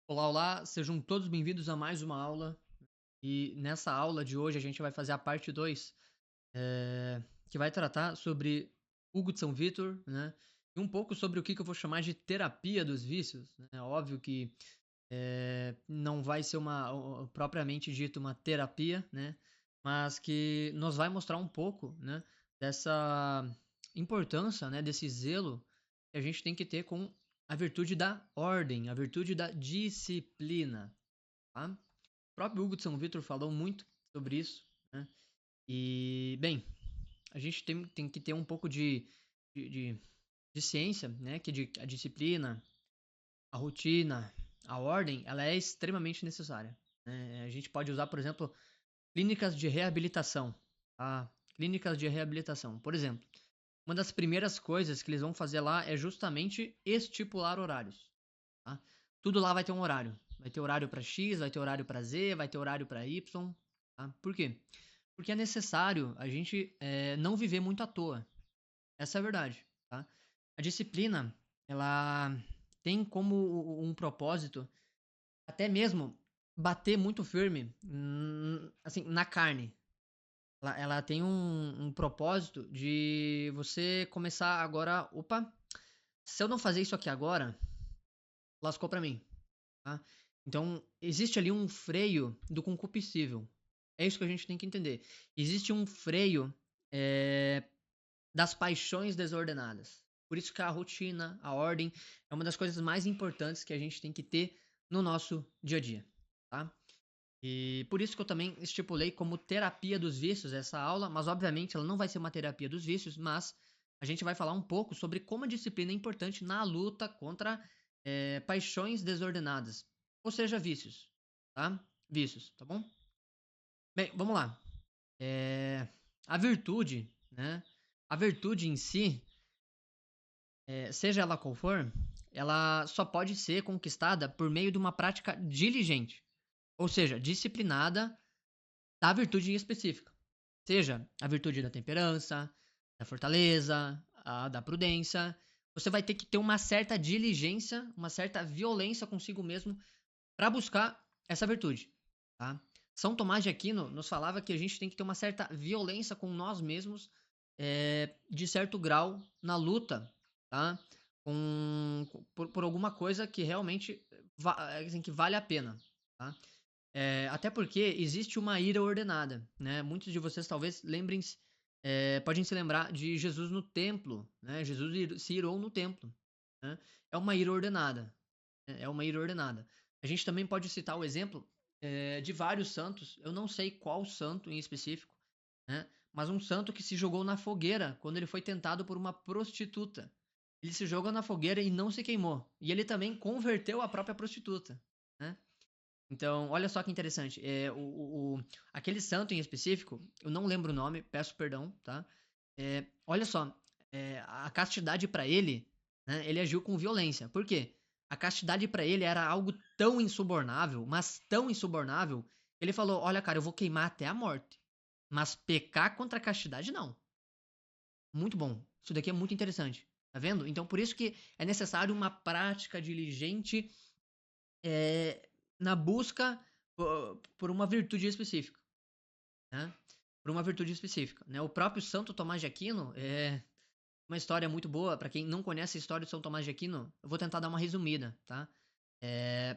Olá, olá, sejam todos bem-vindos a mais uma aula. E nessa aula de hoje a gente vai fazer a parte 2, que vai tratar sobre Hugo de São Vítor, né? E um pouco sobre o que eu vou chamar de terapia dos vícios, né? Óbvio que não vai ser propriamente dito uma terapia, né? Mas que nos vai mostrar um pouco, né? Dessa importância, né? Desse zelo que a gente tem que ter com a virtude da ordem, a virtude da disciplina, tá? O próprio Hugo de São Vítor falou muito sobre isso, né? E, bem, a gente tem que ter um pouco de, de, de ciência, né? A disciplina, a rotina, a ordem, ela é extremamente necessária, né? A gente pode usar, por exemplo, clínicas de reabilitação, tá? Clínicas de reabilitação. Por exemplo, uma das primeiras coisas que eles vão fazer lá é justamente estipular horários, tá? Tudo lá vai ter um horário. Vai ter horário para X, vai ter horário para Z, vai ter horário para Y, tá? Por quê? Porque é necessário a gente não viver muito à toa. Essa é a verdade, tá? A disciplina, ela tem como um propósito até mesmo bater muito firme, assim, na carne. Ela tem um propósito de você começar agora, opa, se eu não fazer isso aqui agora, lascou pra mim, tá? Então, existe ali um freio do concupiscível. É isso que a gente tem que entender. Existe um freio é, das paixões desordenadas. Por isso que a rotina, a ordem, é uma das coisas mais importantes que a gente tem que ter no nosso dia a dia, tá? E por isso que eu também estipulei como terapia dos vícios essa aula, mas obviamente ela não vai ser uma terapia dos vícios, mas a gente vai falar um pouco sobre como a disciplina é importante na luta contra paixões desordenadas, ou seja, vícios, tá? Vícios, tá bom? Bem, vamos lá. É, a virtude, né? A virtude em si, seja ela qual for, ela só pode ser conquistada por meio de uma prática diligente, ou seja, disciplinada da virtude em específica. Seja a virtude da temperança, da fortaleza, da prudência. Você vai ter que ter uma certa diligência, uma certa violência consigo mesmo para buscar essa virtude. Tá? São Tomás de Aquino nos falava que a gente tem que ter uma certa violência com nós mesmos, de certo grau, na luta, tá? Por alguma coisa que realmente assim, que vale a pena. Tá? Até porque existe uma ira ordenada, né? Muitos de vocês talvez podem se lembrar de Jesus no templo, né? Jesus se irou no templo, né? É uma ira ordenada, né? É uma ira ordenada. A gente também pode citar o exemplo de vários santos. Eu não sei qual santo em específico, né? Mas um santo que se jogou na fogueira quando ele foi tentado por uma prostituta. Ele se jogou na fogueira e não se queimou. E ele também converteu a própria prostituta, né? Então, olha só que interessante. Aquele santo em específico, eu não lembro o nome, peço perdão, tá? Olha só, a castidade para ele, né, ele agiu com violência. Por quê? A castidade para ele era algo tão insubornável, mas tão insubornável, que ele falou: Olha, cara, eu vou queimar até a morte, mas pecar contra a castidade não. Muito bom. Isso daqui é muito interessante. Tá vendo? Então, por isso que é necessário uma prática diligente é, na busca por uma virtude específica, né? Por uma virtude específica, né? O próprio Santo Tomás de Aquino é uma história muito boa. Para quem não conhece a história de São Tomás de Aquino, eu vou tentar dar uma resumida, tá? É,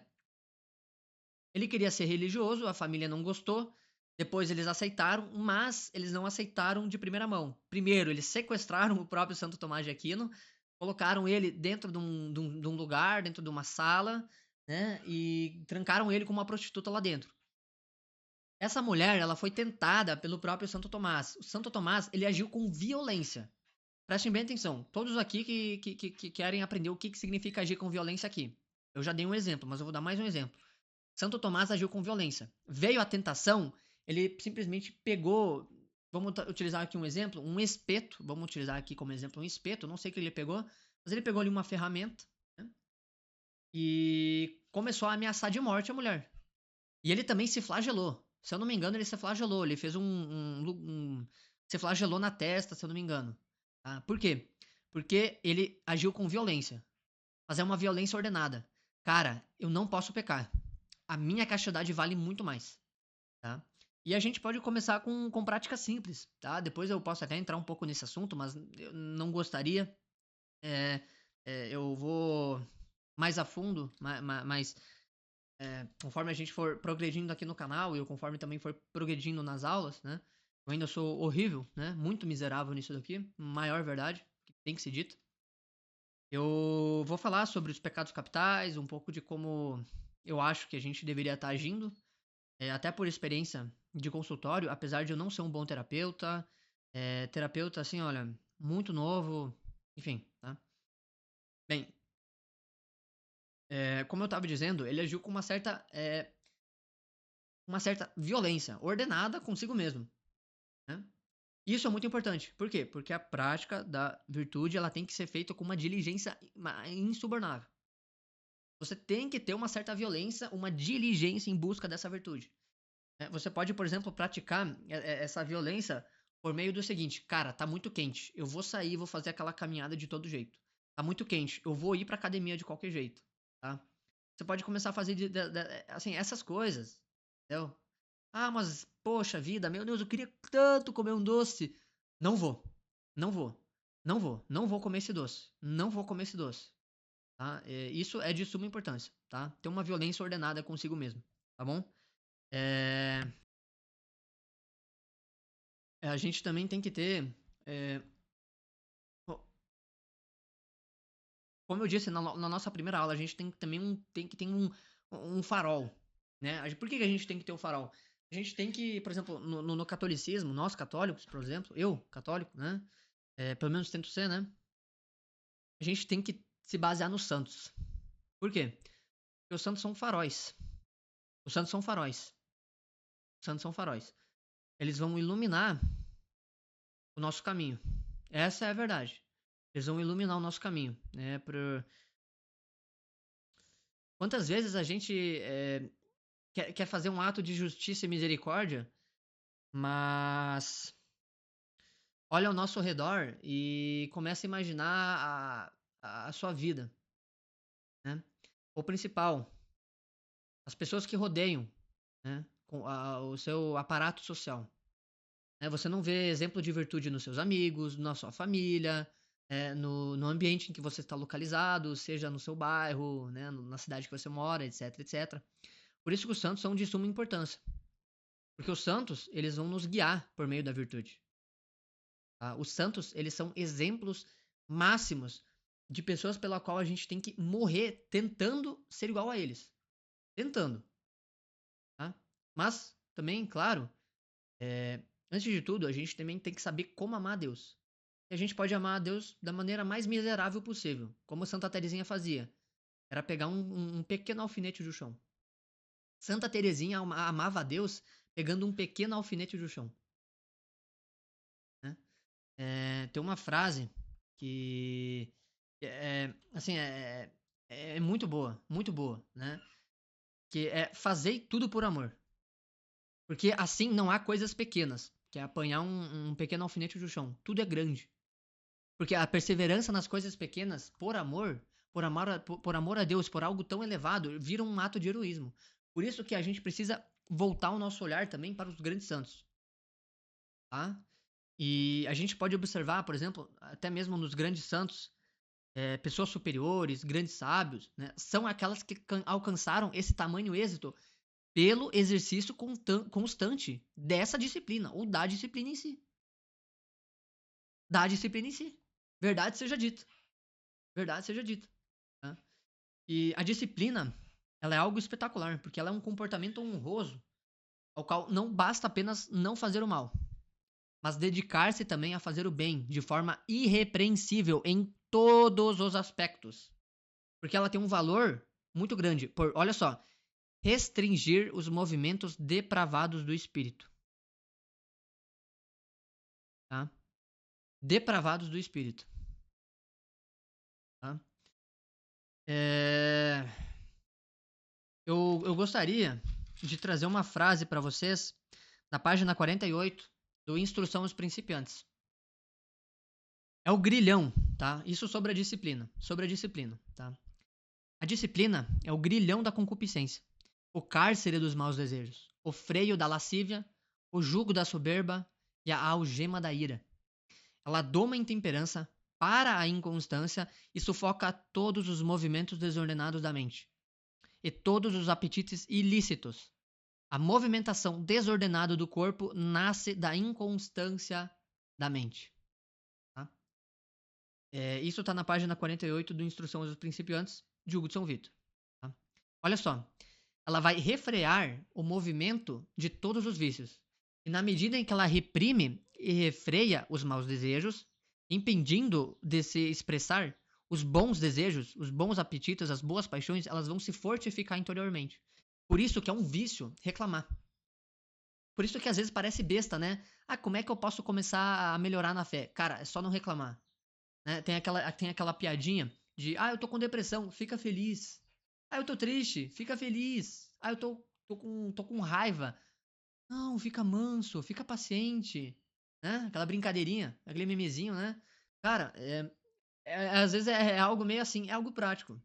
ele queria ser religioso, a família não gostou. Depois eles aceitaram, mas eles não aceitaram de primeira mão. Primeiro, eles sequestraram o próprio Santo Tomás de Aquino, colocaram ele dentro de um lugar, dentro de uma sala, né? E trancaram ele com uma prostituta lá dentro. Essa mulher, ela foi tentada pelo próprio Santo Tomás. O Santo Tomás, ele agiu com violência. Prestem bem atenção. Todos aqui que querem aprender o que significa agir com violência aqui. Eu já dei um exemplo, mas eu vou dar mais um exemplo. Santo Tomás agiu com violência. Veio a tentação, ele simplesmente pegou. Vamos utilizar aqui um exemplo, um espeto. Vamos utilizar aqui como exemplo um espeto. Não sei o que ele pegou, mas ele pegou ali uma ferramenta, né, e começou a ameaçar de morte a mulher. E ele também se flagelou. Se eu não me engano, ele se flagelou. Ele fez se flagelou na testa, se eu não me engano. Tá? Por quê? Porque ele agiu com violência. Mas é uma violência ordenada. cara, eu não posso pecar. A minha castidade vale muito mais, tá? E a gente pode começar com práticas simples, tá? Depois eu posso até entrar um pouco nesse assunto, mas eu não gostaria. É, eu vou mais a fundo, mas conforme a gente for progredindo aqui no canal e eu conforme também for progredindo nas aulas, né? Eu ainda sou horrível, né? Muito miserável nisso daqui, maior verdade, que tem que ser dito. Eu vou falar sobre os pecados capitais, um pouco de como eu acho que a gente deveria estar agindo, até por experiência de consultório, apesar de eu não ser um bom terapeuta, terapeuta assim, olha, muito novo, enfim, tá? Bem, como eu estava dizendo, ele agiu com uma certa violência, ordenada consigo mesmo, né? Isso é muito importante. Por quê? Porque a prática da virtude ela tem que ser feita com uma diligência insubornável. Você tem que ter uma certa violência, uma diligência em busca dessa virtude. Você pode, por exemplo, praticar essa violência por meio do seguinte: cara, tá muito quente, eu vou sair, vou fazer aquela caminhada de todo jeito. Tá muito quente, eu vou ir pra academia de qualquer jeito, tá? Você pode começar a fazer assim, essas coisas, entendeu? Ah, mas poxa vida, meu Deus, eu queria tanto comer um doce. Não vou, não vou, não vou comer esse doce, não vou comer esse doce, tá? Isso é de suma importância, tá? Ter uma violência ordenada consigo mesmo, tá bom? É, a gente também tem que ter, é, como eu disse na nossa primeira aula, a gente tem também tem que ter um farol, né? Por que a gente tem que ter o farol? A gente tem que, por exemplo, no catolicismo, nós católicos, por exemplo, eu católico, né? Pelo menos tento ser, né? A gente tem que se basear nos santos. Por quê? Porque os santos são faróis. Os santos são faróis. Os santos são faróis. Eles vão iluminar o nosso caminho. Essa é a verdade. Eles vão iluminar o nosso caminho, né? Quantas vezes a gente quer fazer um ato de justiça e misericórdia, mas olha ao nosso redor e começa a imaginar a sua vida, né? O principal, as pessoas que rodeiam, né? O seu aparato social. Você não vê exemplo de virtude nos seus amigos, na sua família, no ambiente em que você está localizado, seja no seu bairro, né? Na cidade que você mora, etc, etc. Por isso que os santos são de suma importância. Porque os santos, eles vão nos guiar por meio da virtude. Tá? Os santos, eles são exemplos máximos de pessoas pela qual a gente tem que morrer tentando ser igual a eles. Tentando. Tá? Mas, também, claro, antes de tudo, a gente também tem que saber como amar a Deus. E a gente pode amar a Deus da maneira mais miserável possível, como Santa Teresinha fazia. Era pegar um pequeno alfinete do chão. Santa Teresinha amava a Deus pegando um pequeno alfinete do chão. Né? Tem uma frase que assim, é muito boa, né? Que é fazei tudo por amor. Porque assim não há coisas pequenas, que é apanhar um pequeno alfinete do chão. Tudo é grande. Porque a perseverança nas coisas pequenas, por amor a Deus, por algo tão elevado, vira um ato de heroísmo. Por isso que a gente precisa voltar o nosso olhar também para os grandes santos. Tá? E a gente pode observar, por exemplo, até mesmo nos grandes santos, pessoas superiores, grandes sábios, né, são aquelas que alcançaram esse tamanho êxito pelo exercício constante dessa disciplina, ou da disciplina em si. Da disciplina em si. Verdade seja dita. Verdade seja dita. Tá? E a disciplina, ela é algo espetacular, porque ela é um comportamento honroso, ao qual não basta apenas não fazer o mal, mas dedicar-se também a fazer o bem de forma irrepreensível em todos os aspectos. Porque ela tem um valor muito grande. Olha só, restringir os movimentos depravados do espírito. Tá? Depravados do espírito. Tá? Eu gostaria de trazer uma frase para vocês na página 48 do Instrução aos Principiantes. É o grilhão, tá? Isso sobre a disciplina, tá? A disciplina é o grilhão da concupiscência, o cárcere dos maus desejos, o freio da lascívia, o jugo da soberba e a algema da ira. Ela doma a intemperança, para a inconstância e sufoca todos os movimentos desordenados da mente e todos os apetites ilícitos. A movimentação desordenada do corpo nasce da inconstância da mente. Tá? Isso está na página 48 do Instrução aos Principiantes, de Hugo de São Vito. Tá? Olha só, ela vai refrear o movimento de todos os vícios. E na medida em que ela reprime e refreia os maus desejos, impedindo de se expressar, os bons desejos, os bons apetites, as boas paixões, elas vão se fortificar interiormente. Por isso que é um vício reclamar. Por isso que às vezes parece besta, né? Ah, como é que eu posso começar a melhorar na fé? Cara, é só não reclamar. Né? Tem aquela piadinha de, eu tô com depressão, fica feliz. Eu tô triste, fica feliz. Eu tô com raiva. Não, fica manso, fica paciente. Né? Aquela brincadeirinha, aquele memezinho, né? Cara, às vezes é algo meio assim, é algo prático.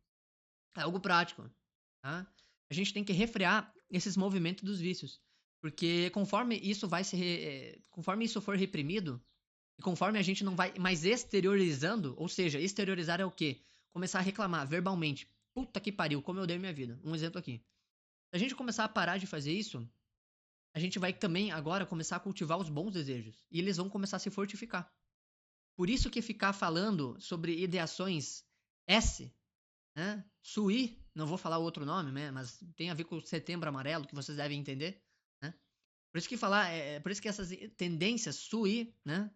É algo prático. Tá? A gente tem que refrear esses movimentos dos vícios. Porque conforme isso conforme isso for reprimido, e conforme a gente não vai mais exteriorizando, ou seja, exteriorizar é o quê? Começar a reclamar verbalmente. Puta que pariu, como eu dei minha vida. Um exemplo aqui. Se a gente começar a parar de fazer isso, a gente vai também agora começar a cultivar os bons desejos. E eles vão começar a se fortificar. Por isso que ficar falando sobre ideações S, né? SUI, não vou falar o outro nome, né? Mas tem a ver com o Setembro Amarelo, que vocês devem entender, né? Por isso que por isso que essas tendências SUI, né?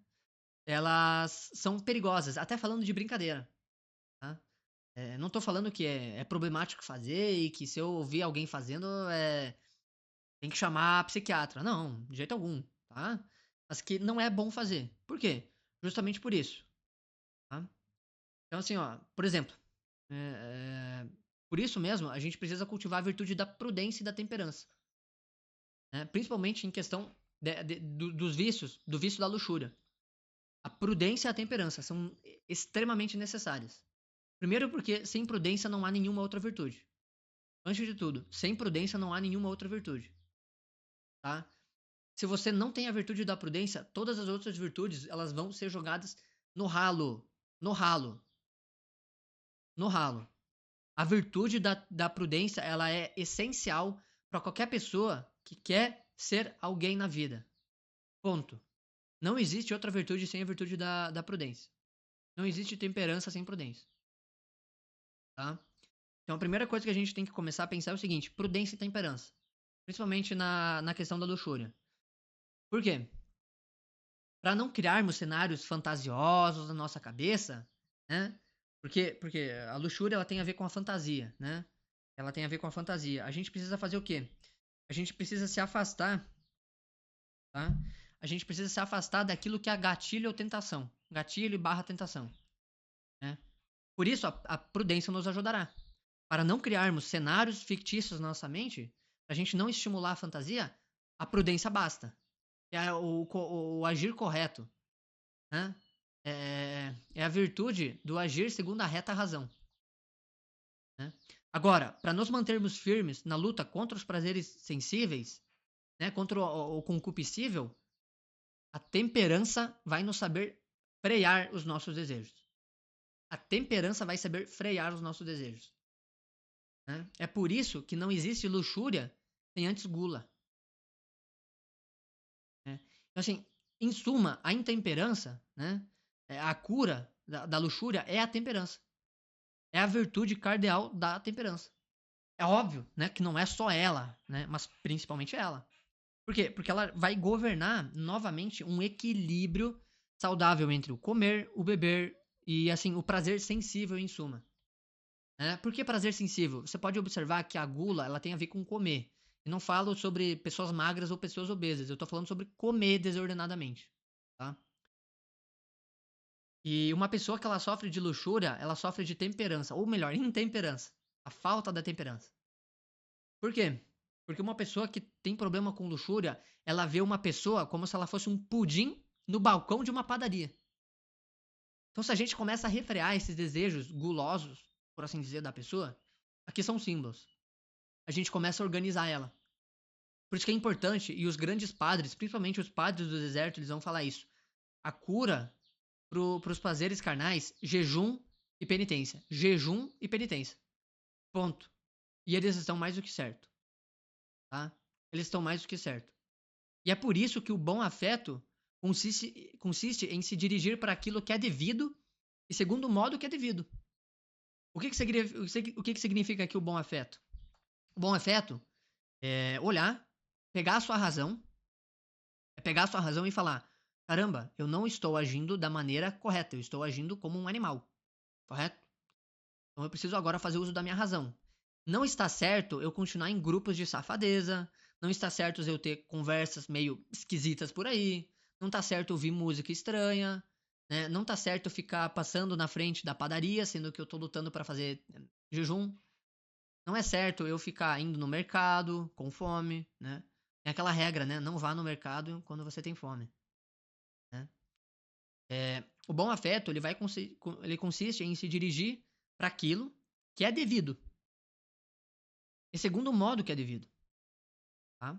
Elas são perigosas, até falando de brincadeira, tá? Não tô falando que é problemático fazer e que se eu ouvir alguém fazendo, tem que chamar a psiquiatra. Não, de jeito algum, tá? Mas que não é bom fazer. Por quê? Justamente por isso, tá? Então, assim, ó, por exemplo, por isso mesmo, a gente precisa cultivar a virtude da prudência e da temperança, né? Principalmente em questão dos vícios, do vício da luxúria. A prudência e a temperança são extremamente necessárias. Primeiro porque sem prudência não há nenhuma outra virtude. Antes de tudo, sem prudência não há nenhuma outra virtude, tá? Se você não tem a virtude da prudência, todas as outras virtudes, elas vão ser jogadas no ralo, no ralo, no ralo. A virtude da prudência, ela é essencial para qualquer pessoa que quer ser alguém na vida. Ponto. Não existe outra virtude sem a virtude da prudência. Não existe temperança sem prudência, tá? Então a primeira coisa que a gente tem que começar a pensar é o seguinte: prudência e temperança. Principalmente na questão da luxúria. Por quê? Para não criarmos cenários fantasiosos na nossa cabeça, né? Porque a luxúria ela tem a ver com a fantasia, né? Ela tem a ver com a fantasia. A gente precisa fazer o quê? A gente precisa se afastar, tá? A gente precisa se afastar daquilo que é gatilho ou tentação. Gatilho e barra tentação, né? Por isso a prudência nos ajudará. Para não criarmos cenários fictícios na nossa mente, para a gente não estimular a fantasia, a prudência basta. É o agir correto, né? É a virtude do agir segundo a reta razão, né? Agora, para nos mantermos firmes na luta contra os prazeres sensíveis, né, contra o concupiscível, a temperança vai nos saber frear os nossos desejos. A temperança vai saber frear os nossos desejos, né? É por isso que não existe luxúria sem antes gula, né? Então, assim, em suma, a intemperança, né, a cura da luxúria é a temperança. É a virtude cardeal da temperança. É óbvio, né, que não é só ela, né, mas principalmente ela. Por quê? Porque ela vai governar novamente um equilíbrio saudável entre o comer, o beber e assim o prazer sensível em suma. Né? Por que prazer sensível? Você pode observar que a gula ela tem a ver com comer. Eu não falo sobre pessoas magras ou pessoas obesas. Eu estou falando sobre comer desordenadamente. Tá? E uma pessoa que ela sofre de luxúria, ela sofre de temperança, ou melhor, intemperança. A falta da temperança. Por quê? Porque uma pessoa que tem problema com luxúria, ela vê uma pessoa como se ela fosse um pudim no balcão de uma padaria. Então, se a gente começa a refrear esses desejos gulosos, por assim dizer, da pessoa, Aqui são símbolos. A gente começa a organizar ela. Por isso que é importante, e os grandes padres, principalmente os padres do deserto, eles vão falar isso. A cura para os prazeres carnais, jejum e penitência. Jejum e penitência. Ponto. E eles estão mais do que certo. Tá? Eles estão mais do que certo. E é por isso que o bom afeto consiste em se dirigir para aquilo que é devido e segundo o modo que é devido. O que significa aqui o bom afeto? O bom afeto é olhar, pegar a sua razão, e falar: caramba, eu não estou agindo da maneira correta, eu estou agindo como um animal, correto? Então eu preciso agora fazer uso da minha razão. Não está certo eu continuar em grupos de safadeza, não está certo eu ter conversas meio esquisitas por aí, não está certo ouvir música estranha, né? Não está certo eu ficar passando na frente da padaria, sendo que eu estou lutando para fazer jejum. Não é certo eu ficar indo no mercado com fome, né? É aquela regra, né? Não vá no mercado quando você tem fome, né? O bom afeto, ele consiste em se dirigir para aquilo que é devido. E segundo o modo que é devido, tá?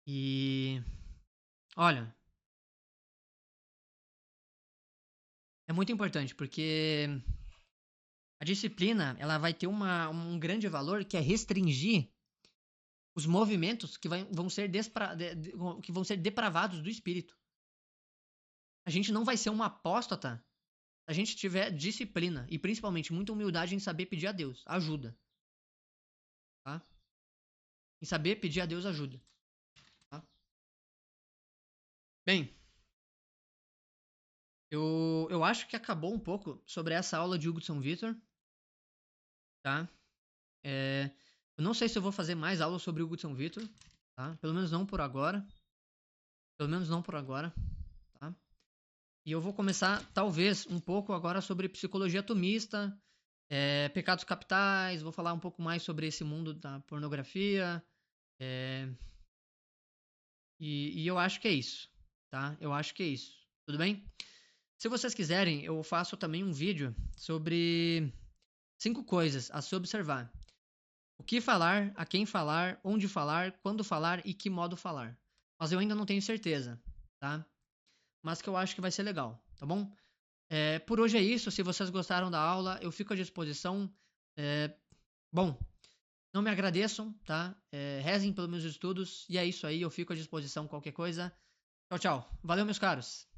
E olha, é muito importante porque a disciplina, ela vai ter um grande valor que é restringir os movimentos vão ser que vão ser depravados do espírito. A gente não vai ser um apóstata se a gente tiver disciplina e principalmente muita humildade em saber pedir a Deus ajuda, tá? Em saber pedir a Deus ajuda, tá? Bem, eu acho que acabou um pouco sobre essa aula de Hugo de São Vitor, tá? Eu não sei se eu vou fazer mais aulas sobre Hugo de São Vitor, tá? Pelo menos não por agora. Pelo menos não por agora, tá? E eu vou começar, talvez, um pouco agora sobre psicologia atomista, pecados capitais, vou falar um pouco mais sobre esse mundo da pornografia, e eu acho que é isso, tá? Eu acho que é isso, tudo bem? Se vocês quiserem, eu faço também um vídeo sobre 5 coisas a se observar. O que falar, a quem falar, onde falar, quando falar e que modo falar. Mas eu ainda não tenho certeza, tá? Mas que eu acho que vai ser legal, tá bom? Por hoje é isso. Se vocês gostaram da aula, eu fico à disposição. Bom, não me agradeçam, tá? Rezem pelos meus estudos. E é isso aí, eu fico à disposição qualquer coisa. Tchau, tchau. Valeu, meus caros.